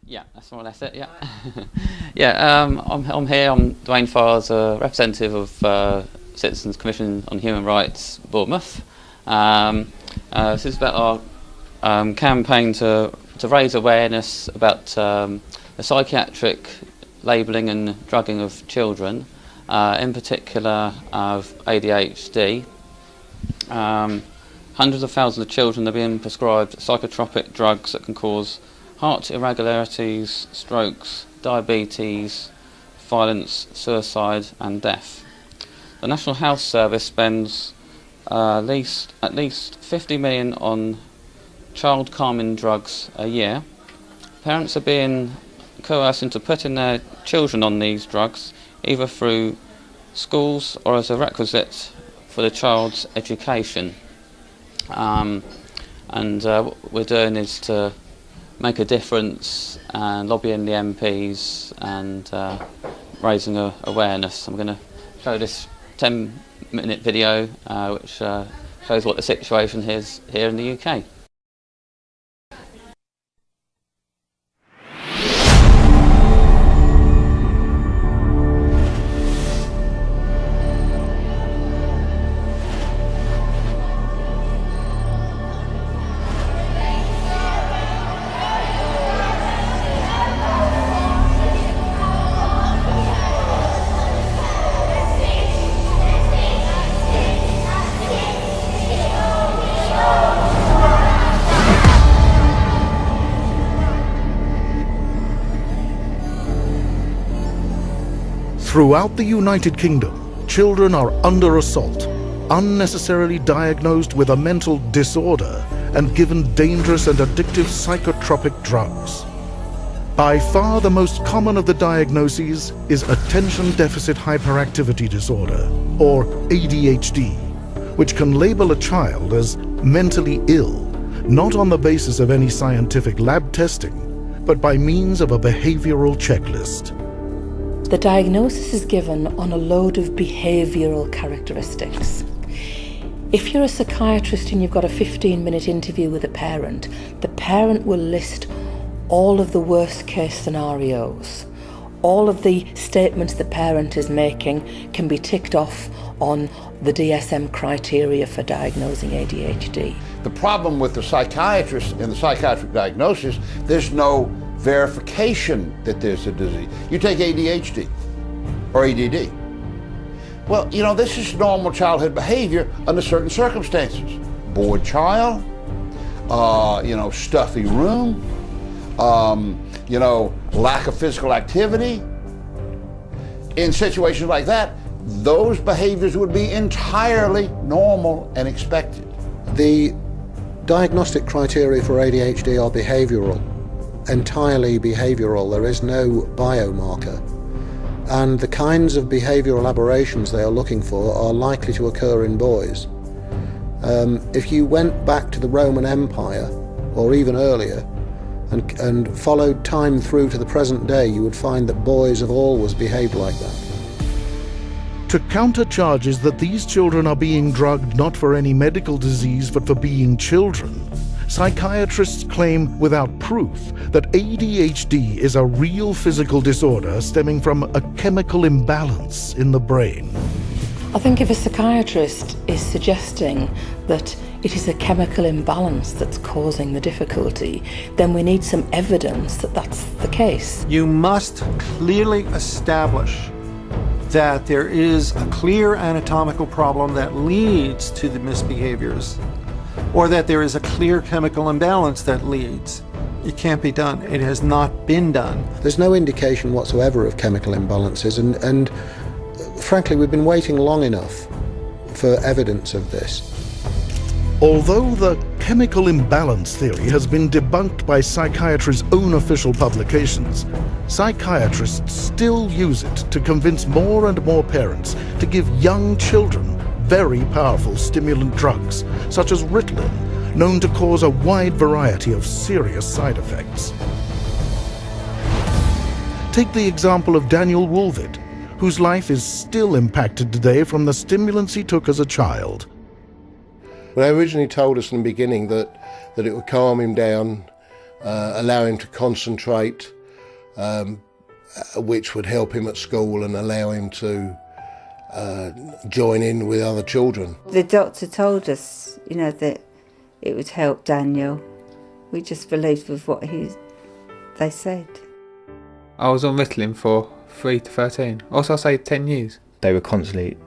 Yeah, that's more or less it, yeah. I'm here, I'm Dwayne Farr, as a representative of Citizens Commission on Human Rights, Bournemouth. This is about our campaign to raise awareness about the psychiatric labelling and drugging of children, in particular of ADHD. Hundreds of thousands of children are being prescribed psychotropic drugs that can cause heart irregularities, strokes, diabetes, violence, suicide and death. The National Health Service spends at least 50 million on child calming drugs a year. Parents are being coerced into putting their children on these drugs, either through schools or as a requisite for the child's education. What we're doing is to make a difference and lobbying the MPs and raising awareness. I'm going to show this 10-minute video which shows what the situation is here in the UK. Throughout the United Kingdom, children are under assault, unnecessarily diagnosed with a mental disorder and given dangerous and addictive psychotropic drugs. By far the most common of the diagnoses is attention deficit hyperactivity disorder, or ADHD, which can label a child as mentally ill, not on the basis of any scientific lab testing, but by means of a behavioral checklist. The diagnosis is given on a load of behavioural characteristics. If you're a psychiatrist and you've got a 15-minute interview with a parent, the parent will list all of the worst case scenarios. All of the statements the parent is making can be ticked off on the DSM criteria for diagnosing ADHD. The problem with the psychiatrist and the psychiatric diagnosis, there's no verification that there's a disease. You take ADHD or ADD. Well, you know, this is normal childhood behavior under certain circumstances. Bored child, stuffy room, lack of physical activity. In situations like that, those behaviors would be entirely normal and expected. The diagnostic criteria for ADHD are behavioral. Entirely behavioural. There is no biomarker, and the kinds of behavioural aberrations they are looking for are likely to occur in boys. If you went back to the Roman Empire or even earlier and followed time through to the present day, you would find that boys have always behaved like that. To counter charges that these children are being drugged not for any medical disease but for being children, psychiatrists claim without proof that ADHD is a real physical disorder stemming from a chemical imbalance in the brain. I think if a psychiatrist is suggesting that it is a chemical imbalance that's causing the difficulty, then we need some evidence that that's the case. You must clearly establish that there is a clear anatomical problem that leads to the misbehaviors, or that there is a clear chemical imbalance that leads. It can't be done. It has not been done. There's no indication whatsoever of chemical imbalances, and frankly, we've been waiting long enough for evidence of this. Although the chemical imbalance theory has been debunked by psychiatry's own official publications, psychiatrists still use it to convince more and more parents to give young children very powerful stimulant drugs, such as Ritalin, known to cause a wide variety of serious side effects. Take the example of Daniel Woolvid, whose life is still impacted today from the stimulants he took as a child. When they originally told us in the beginning that it would calm him down, allow him to concentrate, which would help him at school and allow him to join in with other children. The doctor told us, that it would help Daniel. We just believed with what they said. I was on Ritalin for 3 to 13. Also, I'll say 10 years. They were constantly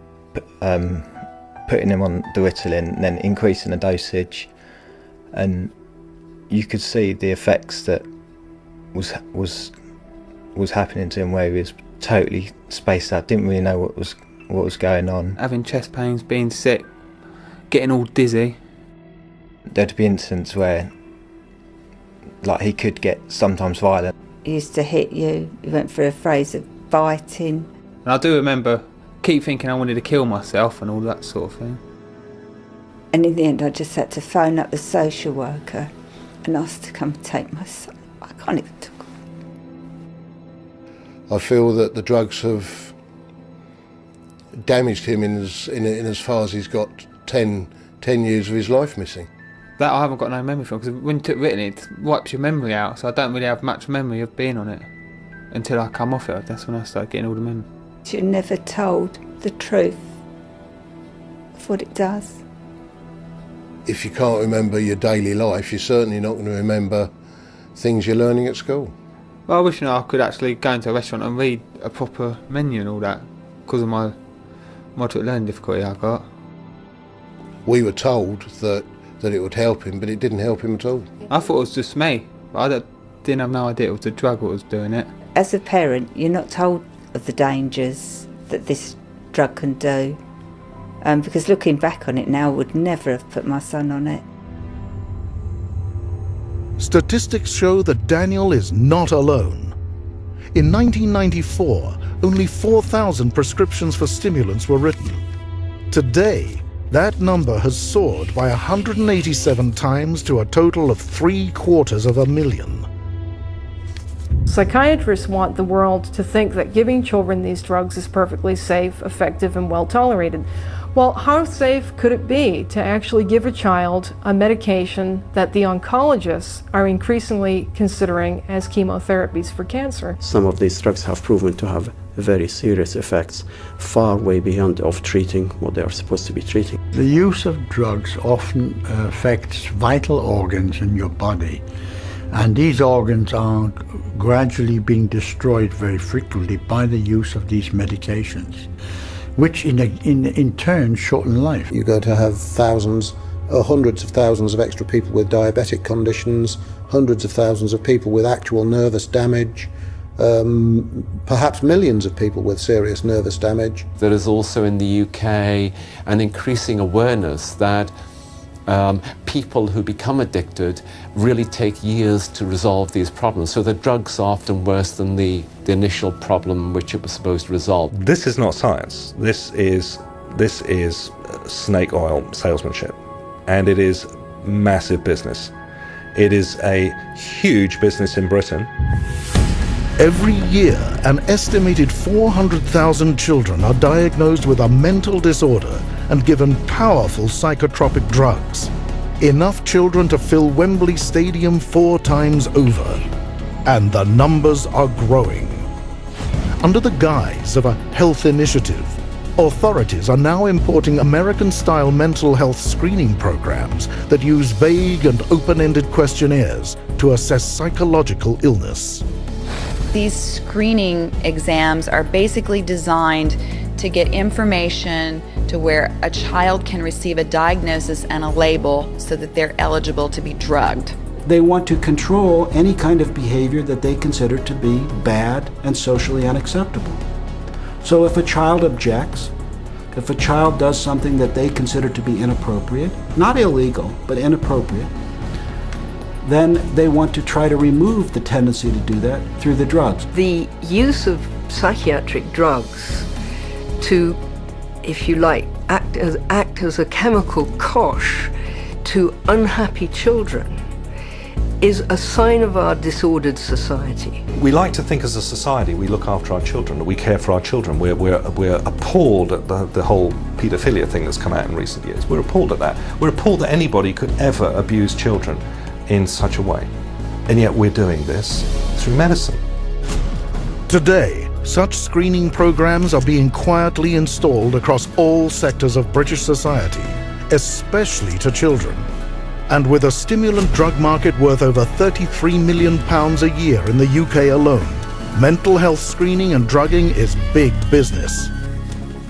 putting him on the Ritalin and then increasing the dosage, and you could see the effects that was happening to him, where he was totally spaced out, didn't really know what was going on. Having chest pains, being sick, getting all dizzy. There'd be instances where, like, he could get sometimes violent. He used to hit you. He went through a phase of biting. And I do remember keep thinking I wanted to kill myself and all that sort of thing. And in the end, I just had to phone up the social worker and ask to come take my son. I can't even talk. I feel that the drugs have damaged him in as far as he's got 10 years of his life missing. That I haven't got no memory from, because when you took Ritalin, it wipes your memory out, so I don't really have much memory of being on it until I come off it. That's when I start getting all the memory. You're never told the truth of what it does. If you can't remember your daily life, you're certainly not going to remember things you're learning at school. Well, I wish I could actually go into a restaurant and read a proper menu and all that, because of my moderate learning difficulty I got. We were told that it would help him, but it didn't help him at all. I thought it was just me, but I didn't have no idea it was the drug that was doing it. As a parent, you're not told of the dangers that this drug can do. Because looking back on it now, I would never have put my son on it. Statistics show that Daniel is not alone. In 1994, only 4,000 prescriptions for stimulants were written. Today, that number has soared by 187 times to a total of 750,000. Psychiatrists want the world to think that giving children these drugs is perfectly safe, effective, and well tolerated. Well, how safe could it be to actually give a child a medication that the oncologists are increasingly considering as chemotherapies for cancer? Some of these drugs have proven to have very serious effects, far way beyond of treating what they are supposed to be treating. The use of drugs often affects vital organs in your body, and these organs are gradually being destroyed very frequently by the use of these medications, which in turn shorten life. You're going to have thousands or hundreds of thousands of extra people with diabetic conditions, hundreds of thousands of people with actual nervous damage, perhaps millions of people with serious nervous damage. There is also in the UK an increasing awareness that people who become addicted really take years to resolve these problems. So the drugs are often worse than the initial problem which it was supposed to resolve. This is not science. This is snake oil salesmanship, and it is massive business. It is a huge business in Britain. Every year, an estimated 400,000 children are diagnosed with a mental disorder and given powerful psychotropic drugs. Enough children to fill Wembley Stadium 4 times over. And the numbers are growing. Under the guise of a health initiative, authorities are now importing American-style mental health screening programs that use vague and open-ended questionnaires to assess psychological illness. These screening exams are basically designed to get information to where a child can receive a diagnosis and a label so that they're eligible to be drugged. They want to control any kind of behavior that they consider to be bad and socially unacceptable. So if a child objects, if a child does something that they consider to be inappropriate, not illegal, but inappropriate, then they want to try to remove the tendency to do that through the drugs. The use of psychiatric drugs to, if you like, act as a chemical cosh to unhappy children is a sign of our disordered society. We like to think as a society we look after our children, we care for our children. We're appalled at the whole paedophilia thing that's come out in recent years. We're appalled at that. We're appalled that anybody could ever abuse children in such a way. And yet we're doing this through medicine. Today, such screening programs are being quietly installed across all sectors of British society, especially to children. And with a stimulant drug market worth over £33 million a year in the UK alone, mental health screening and drugging is big business.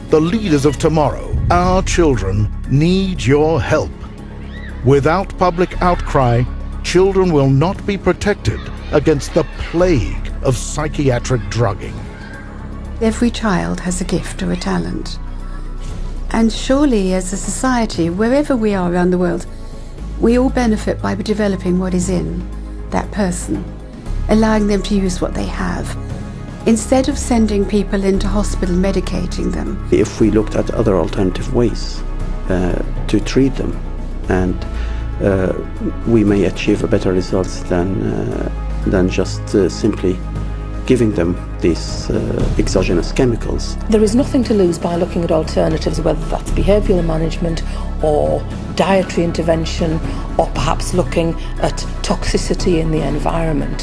The leaders of tomorrow, our children, need your help. Without public outcry, children will not be protected against the plague of psychiatric drugging. Every child has a gift or a talent. And surely as a society, wherever we are around the world, we all benefit by developing what is in that person, allowing them to use what they have, instead of sending people into hospital medicating them. If we looked at other alternative ways to treat them, and we may achieve a better results than just simply giving them these exogenous chemicals. There is nothing to lose by looking at alternatives, whether that's behavioural management or dietary intervention, or perhaps looking at toxicity in the environment.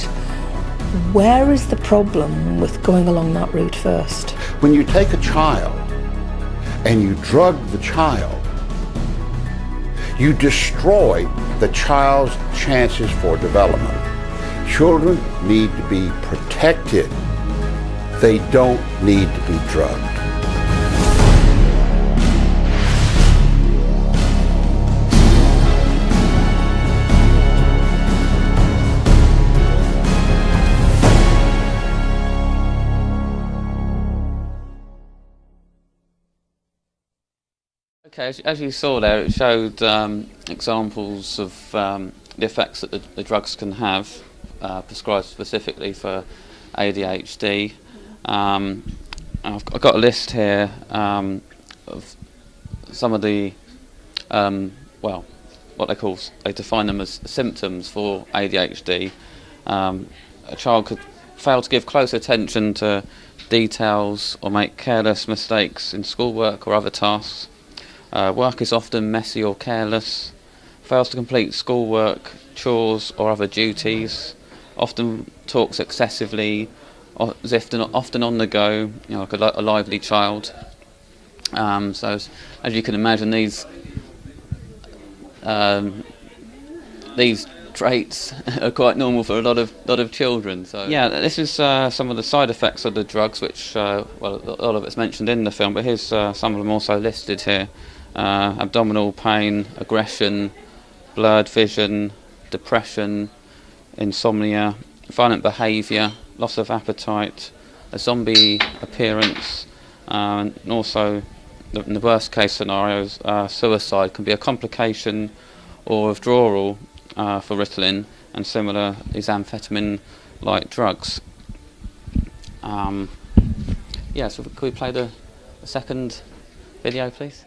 Where is the problem with going along that route first? When you take a child and you drug the child, you destroy the child's chances for development. Children need to be protected. They don't need to be drugged. Okay, as you saw there, it showed examples of the effects that the drugs can have, prescribed specifically for ADHD. I've got a list here of some of the, well, what they define them as symptoms for ADHD. A child could fail to give close attention to details or make careless mistakes in schoolwork or other tasks. Work is often messy or careless, fails to complete schoolwork, chores or other duties, often talks excessively, is often on the go, like a lively child. So as you can imagine, these traits are quite normal for a lot of children. So yeah, this is some of the side effects of the drugs, which well, a lot of it's mentioned in the film, but here's some of them also listed here. Abdominal pain, aggression, blurred vision, depression, insomnia, violent behaviour, loss of appetite, a zombie appearance, and also in the worst case scenarios, suicide can be a complication or withdrawal for Ritalin and similar these amphetamine-like drugs. Yeah, so could we play the second video, please?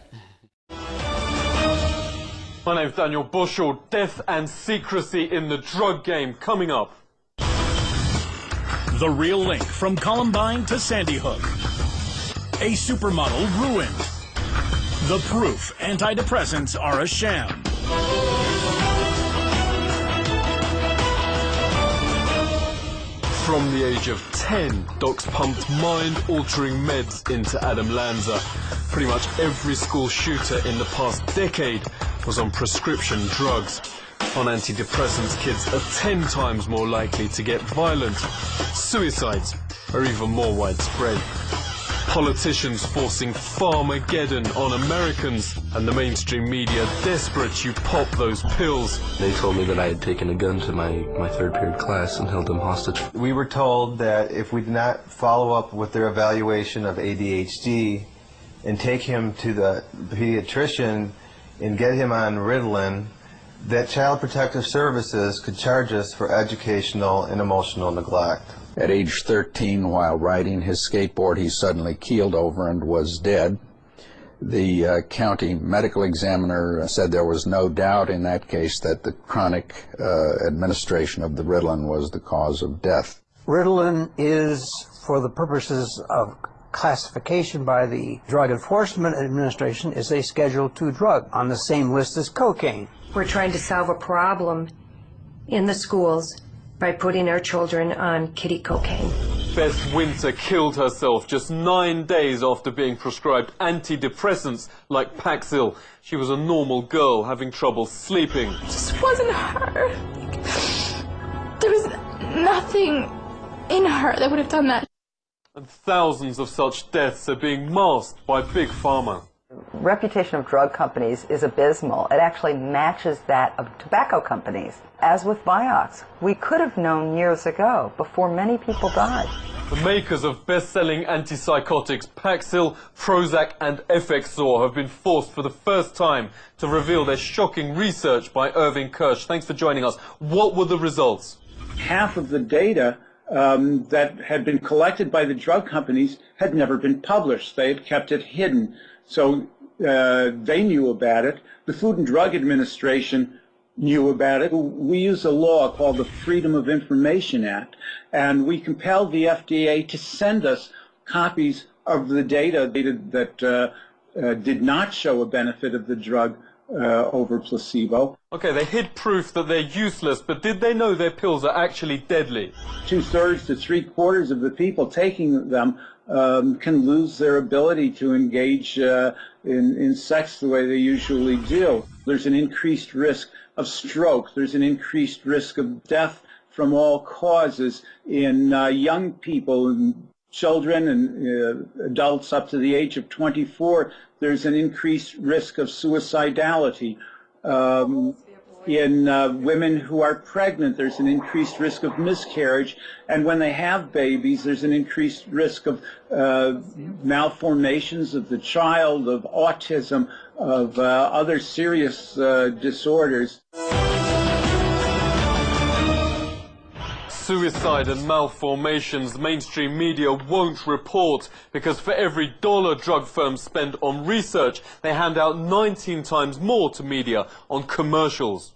My name's Daniel Bushell. Death and secrecy in the drug game coming up. The real link from Columbine to Sandy Hook. A supermodel ruined. The proof antidepressants are a sham. From the age of 10, docs pumped mind-altering meds into Adam Lanza. Pretty much every school shooter in the past decade was on prescription drugs. On antidepressants, kids are 10 times more likely to get violent. Suicides are even more widespread. Politicians forcing Farmageddon on Americans, and the mainstream media desperate you pop those pills. They told me that I had taken a gun to my third period class and held them hostage. We were told that if we did not follow up with their evaluation of ADHD and take him to the pediatrician and get him on Ritalin, that Child Protective Services could charge us for educational and emotional neglect. At age 13, while riding his skateboard, he suddenly keeled over and was dead. The county medical examiner said there was no doubt in that case that the chronic administration of the Ritalin was the cause of death. Ritalin is, for the purposes of classification by the Drug Enforcement Administration, is a Schedule II drug on the same list as cocaine. We're trying to solve a problem in the schools by putting our children on kiddie cocaine. Bess Winter killed herself just 9 days after being prescribed antidepressants like Paxil. She was a normal girl having trouble sleeping. It just wasn't her. There was nothing in her that would have done that. And thousands of such deaths are being masked by Big Pharma. Reputation of drug companies is abysmal. It actually matches that of tobacco companies. As with Vioxx, we could have known years ago, before many people died. The makers of best-selling antipsychotics Paxil, Prozac and Effexor have been forced for the first time to reveal their shocking research by Irving Kirsch. Thanks for joining us. What were the results? Half of the data that had been collected by the drug companies had never been published. They had kept it hidden. So they knew about it. The Food and Drug Administration knew about it. We use a law called the Freedom of Information Act, and we compelled the FDA to send us copies of the data that did not show a benefit of the drug over placebo. Okay, they hid proof that they're useless, but did they know their pills are actually deadly? 2/3 to 3/4 of the people taking them can lose their ability to engage in sex the way they usually do. There's an increased risk of stroke. There's an increased risk of death from all causes in young people and children and adults up to the age of 24. There's an increased risk of suicidality. In women who are pregnant, there's an increased risk of miscarriage, and when they have babies, there's an increased risk of malformations of the child, of autism, of other serious disorders. Suicide and malformations mainstream media won't report because for every $1 drug firms spend on research, they hand out 19 times more to media on commercials.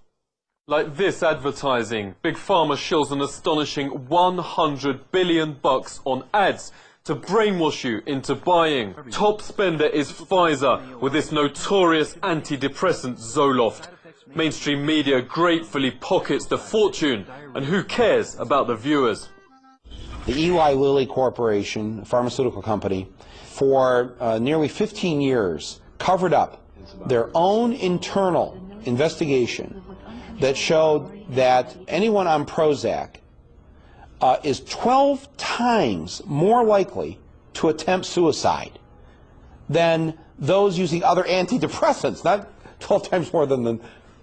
Like this advertising, Big Pharma shills an astonishing $100 billion on ads to brainwash you into buying. Top spender is Pfizer with this notorious antidepressant Zoloft. Mainstream media gratefully pockets the fortune, and who cares about the viewers? The Eli Lilly Corporation, a pharmaceutical company, for nearly 15 years covered up their own internal investigation that showed that anyone on Prozac is 12 times more likely to attempt suicide than those using other antidepressants, not 12 times more than the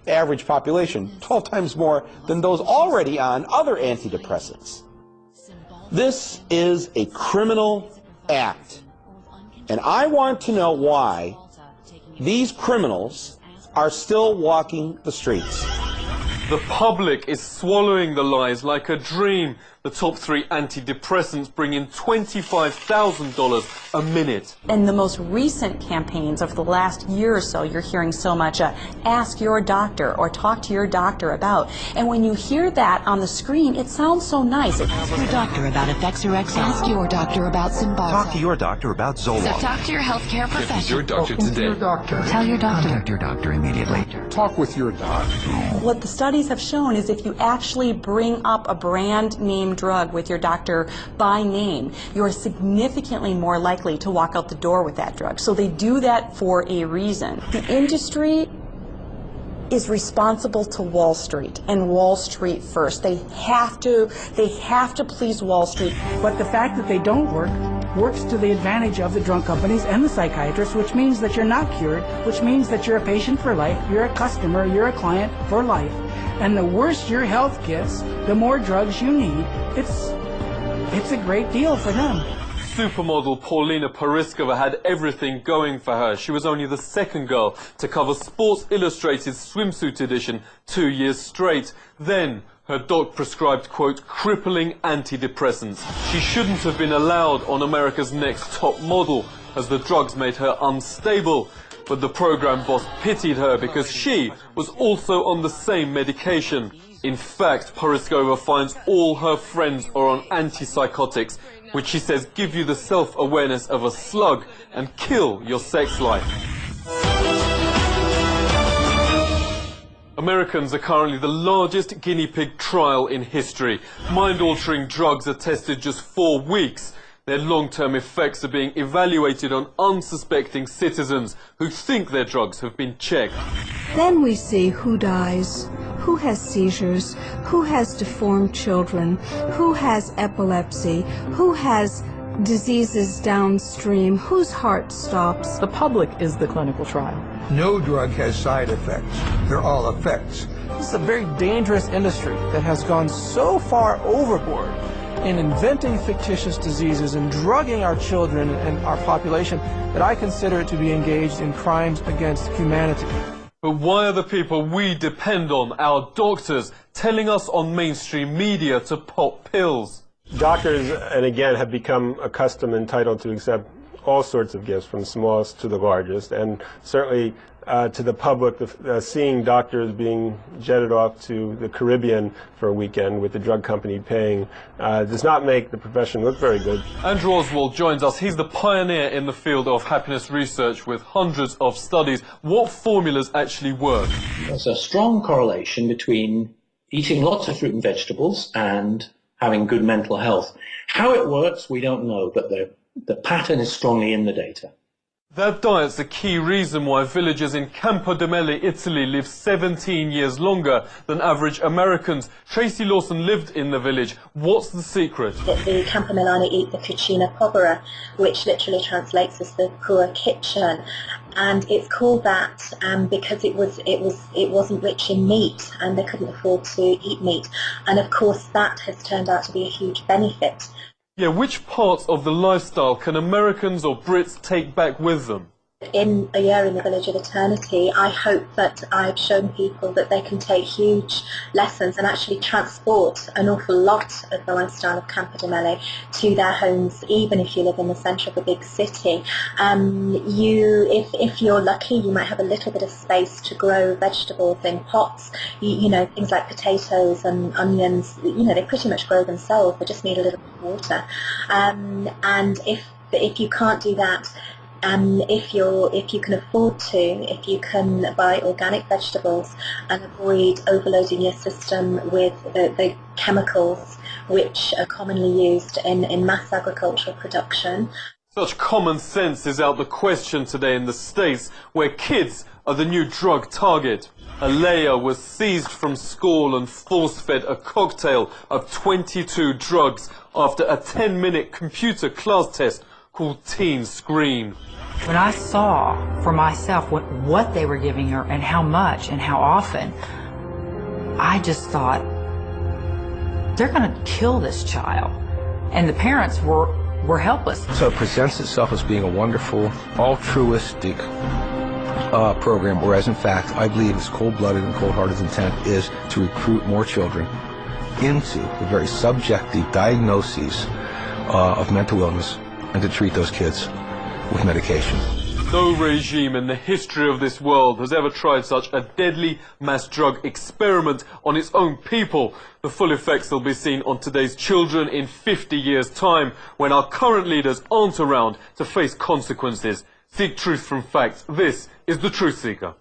average population, 12 times more than those already on other antidepressants. This is a criminal act, and I want to know why these criminals are still walking the streets. The public is swallowing the lies like a dream. The top 3 antidepressants bring in $25,000 a minute. In the most recent campaigns of the last year or so, you're hearing so much, ask your doctor or talk to your doctor about. And when you hear that on the screen, it sounds so nice. Ask your doctor about Effexor XL. Ask your doctor about Cymbalta. Talk to your doctor about Zoloft. So talk to your healthcare professional. Your doctor today. Your doctor. Tell your doctor. Contact your doctor immediately. Talk with your doctor. What the studies have shown is if you actually bring up a brand name drug with your doctor by name, you're significantly more likely to walk out the door with that drug. So they do that for a reason. The industry is responsible to Wall Street, and Wall Street first. They have to please Wall Street. But the fact that they don't works to the advantage of the drug companies and the psychiatrists, which means that you're not cured, which means that you're a patient for life, you're a customer, you're a client for life. And the worse your health gets, the more drugs you need. It's a great deal for them. Supermodel Paulina Pariskova had everything going for her. She was only the second girl to cover Sports Illustrated's swimsuit edition 2 years straight. Then her doc prescribed, quote, crippling antidepressants. She shouldn't have been allowed on America's Next Top Model, as the drugs made her unstable. But the program boss pitied her because she was also on the same medication. In fact, Pariskova finds all her friends are on antipsychotics, which she says give you the self-awareness of a slug and kill your sex life. Americans are currently the largest guinea pig trial in history. Mind-altering drugs are tested just 4 weeks. Their long-term effects are being evaluated on unsuspecting citizens who think their drugs have been checked. Then we see who dies, who has seizures, who has deformed children, who has epilepsy, who has diseases downstream, whose heart stops. The public is the clinical trial. No drug has side effects. They're all effects. This is a very dangerous industry that has gone so far overboard in inventing fictitious diseases and drugging our children and our population that I consider it to be engaged in crimes against humanity. But why are the people we depend on, our doctors, telling us on mainstream media to pop pills? Doctors, and again, have become accustomed and entitled to accept all sorts of gifts, from the smallest to the largest, and certainly to the public, seeing doctors being jetted off to the Caribbean for a weekend with the drug company paying does not make the profession look very good. Andrew Oswald joins us. He's the pioneer in the field of happiness research with hundreds of studies. What formulas actually work? There's a strong correlation between eating lots of fruit and vegetables and having good mental health. How it works, we don't know, but the pattern is strongly in the data. That diet's the key reason why villagers in Campodello, Italy live 17 years longer than average Americans. Tracy Lawson lived in the village. What's the secret? The Campomilani eat the cucina povera, which literally translates as the poor kitchen. And it's called that because it wasn't rich in meat and they couldn't afford to eat meat. And of course that has turned out to be a huge benefit. Yeah, which parts of the lifestyle can Americans or Brits take back with them? In a year in the Village of Eternity, I hope that I've shown people that they can take huge lessons and actually transport an awful lot of the lifestyle of Campodello to their homes, even if you live in the centre of a big city. If you're lucky, you might have a little bit of space to grow vegetables in pots. You know, things like potatoes and onions, you know, they pretty much grow themselves. They just need a little bit of water. And if you can't do that, if you can afford to, if you can buy organic vegetables and avoid overloading your system with the chemicals which are commonly used in mass agricultural production. Such common sense is out the question today in the States, where kids are the new drug target. Alea was seized from school and force-fed a cocktail of 22 drugs after a 10-minute computer class test called Teen Scream. When I saw for myself what they were giving her and how much and how often, I just thought, they're going to kill this child. And the parents were helpless. So it presents itself as being a wonderful, altruistic program, whereas in fact, I believe its cold-blooded and cold-hearted intent is to recruit more children into the very subjective diagnoses of mental illness and to treat those kids with medication. No regime in the history of this world has ever tried such a deadly mass drug experiment on its own people. The full effects will be seen on today's children in 50 years' time, when our current leaders aren't around to face consequences. Seek truth from facts. This is The Truth Seeker.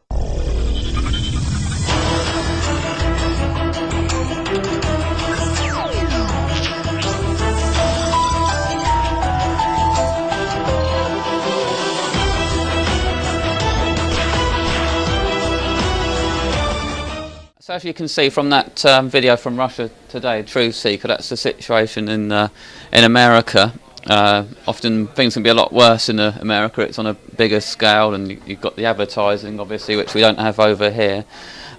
So as you can see from that video from Russia Today, Truth Seeker, that's the situation in America. Often things can be a lot worse in America. It's on a bigger scale, and you've got the advertising, obviously, which we don't have over here.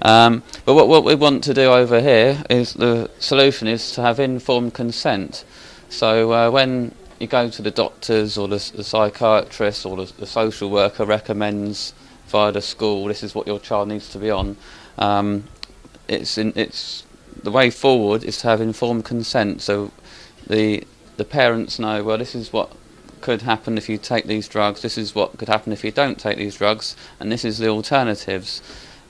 But what we want to do over here is, the solution is to have informed consent. So when you go to the doctors or the psychiatrist or the social worker recommends via the school, this is what your child needs to be on. It's the way forward is to have informed consent, so the parents know, well, this is what could happen if you take these drugs, this is what could happen if you don't take these drugs, and this is the alternatives.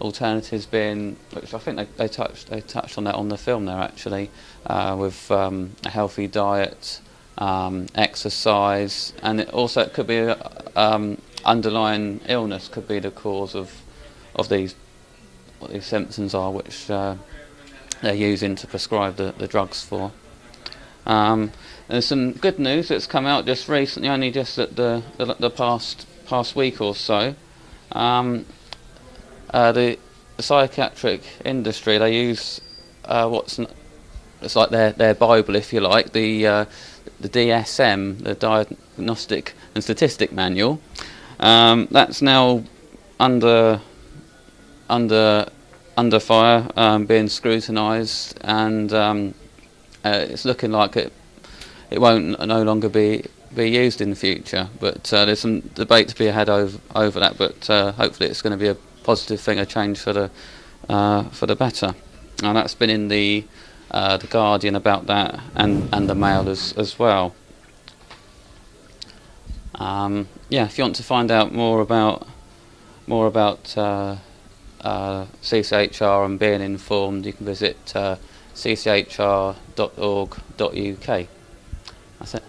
Alternatives being, which I think they touched on that on the film there actually, with a healthy diet, exercise, and it could be underlying illness could be the cause of these these symptoms are, which they're using to prescribe the drugs for. There's some good news that's come out just recently, only just at the past week or so. The psychiatric industry, they use it's like their Bible, if you like, the DSM, the Diagnostic and Statistic Manual. That's now under fire, being scrutinised, and it's looking like it won't no longer be used in the future. But there's some debate to be had over that. But hopefully, it's going to be a positive thing, a change for the better. And that's been in the Guardian about that, and the Mail as well. If you want to find out more about CCHR and being informed, you can visit cchr.org.uk. That's it.